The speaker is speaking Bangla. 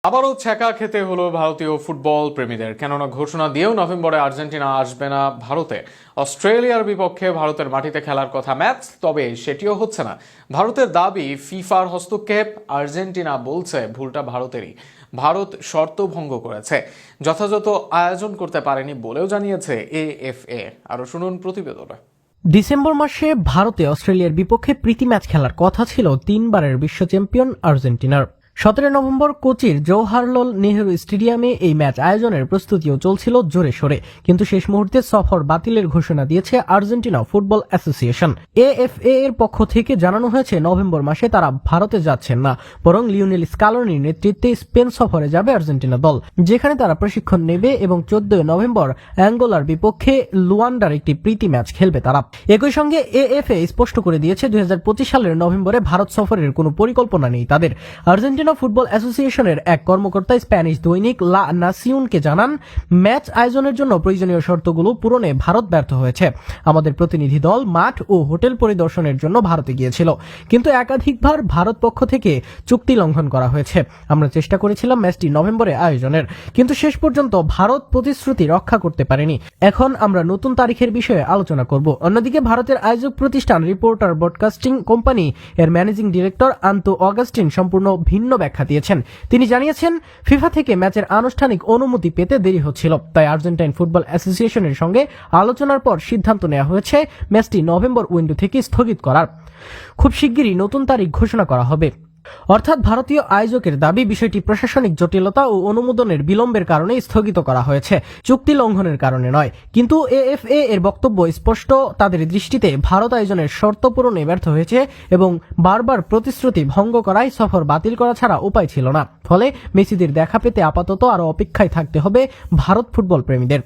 আবারও ছ্যাঁকা খেতে হলো ভারতীয় ফুটবল প্রেমীদের, কেননা ঘোষণা দিয়েও নভেম্বরে আর্জেন্টিনা আসবে না ভারতে। অস্ট্রেলিয়ার বিপক্ষে ভারতের মাটিতে খেলার কথা ম্যাচ, তবে সেটিও হচ্ছে না। ভারতের দাবি ফিফার হস্তক্ষেপ, আর্জেন্টিনা বলছে ভুলটা ভারতেরই। ভারত শর্ত ভঙ্গ করেছে, যথাযথ আয়োজন করতে পারেনি বলেও জানিয়েছে এএফএ। আরো শুনুন প্রতিবেদনে। ডিসেম্বর মাসে ভারতে অস্ট্রেলিয়ার বিপক্ষে প্রীতি ম্যাচ খেলার কথা ছিল তিনবারের বিশ্ব চ্যাম্পিয়ন আর্জেন্টিনার। 17 নভেম্বর কোচির জওহরলাল নেহরু স্টেডিয়ামে এই ম্যাচ আয়োজনের প্রস্তুতিও চলছিল জোরে সোরে, কিন্তু শেষ মুহূর্তে সফর বাতিলের ঘোষণা দিয়েছে আর্জেন্টিনা ফুটবল অ্যাসোসিয়েশন। এএফএ এর পক্ষ থেকে জানানো হয়েছে নভেম্বর মাসে তারা ভারতে যাচ্ছেন না, বরং লিওনেল স্কালোনির নেতৃত্বে স্পেন সফরে যাবে আর্জেন্টিনা দল, যেখানে তারা প্রশিক্ষণ নেবে এবং 14 নভেম্বর অ্যাঙ্গোলার বিপক্ষে লুয়ান্ডার একটি প্রীতি ম্যাচ খেলবে তারা। একই সঙ্গে এএফএ স্পষ্ট করে দিয়েছে 2025 সালের নভেম্বরে ভারত সফরের কোনো পরিকল্পনা নেই তাদের। আর্জেন্টিনা ফুটবল অ্যাসোসিয়েশনের এক কর্মকর্তা স্প্যানিশ দৈনিক লা নাসিওনকে জানান, ম্যাচ আয়োজনের জন্য প্রয়োজনীয় শর্তগুলো পূরণে ভারত ব্যর্থ হয়েছে। আমাদের প্রতিনিধি দল মাঠ ও হোটেল পরিদর্শনের জন্য ভারতে গিয়েছিল, কিন্তু একাধিকবার ভারত পক্ষ থেকে চুক্তি লঙ্ঘন করা হয়েছে। আমরা চেষ্টা করেছিলাম ম্যাচটি নভেম্বরে আয়োজনের, কিন্তু শেষ পর্যন্ত ভারত প্রতিশ্রুতি রক্ষা করতে পারেনি। এখন আমরা নতুন তারিখের বিষয়ে আলোচনা করব। অন্যদিকে ভারতের আয়োজক প্রতিষ্ঠান রিপোর্টার ব্রডকাস্টিং কোম্পানি এর ম্যানেজিং ডিরেক্টর আন্তু অগাস্টিন সম্পূর্ণ ভিন্ন ব্যাখ্যা দিয়েছেন। তিনি জানিয়েছেন, ফিফা থেকে ম্যাচের আনুষ্ঠানিক অনুমতি পেতে দেরি হচ্ছিল, তাই আর্জেন্টাইন ফুটবল অ্যাসোসিয়েশনের সঙ্গে আলোচনার পর সিদ্ধান্ত নেওয়া হয়েছে ম্যাচটি নভেম্বর উইন্ডো থেকে স্থগিত করার। খুব শিগগিরই নতুন তারিখ ঘোষণা করা হবে। অর্থাৎ ভারতীয় আয়োজকের দাবি বিষয়টি প্রশাসনিক জটিলতা ও অনুমোদনের বিলম্বের কারণে স্থগিত করা হয়েছে, চুক্তি লঙ্ঘনের কারণে নয়। কিন্তু এএফএ এর বক্তব্য স্পষ্ট, তাদের দৃষ্টিতে ভারত আয়োজনের শর্ত পূরণে ব্যর্থ হয়েছে এবং বারবার প্রতিশ্রুতি ভঙ্গ করায় সফর বাতিল করা ছাড়া উপায় ছিল না। ফলে মেসিদের দেখা পেতে আপাতত আরও অপেক্ষায় থাকতে হবে ভারত ফুটবল প্রেমীদের।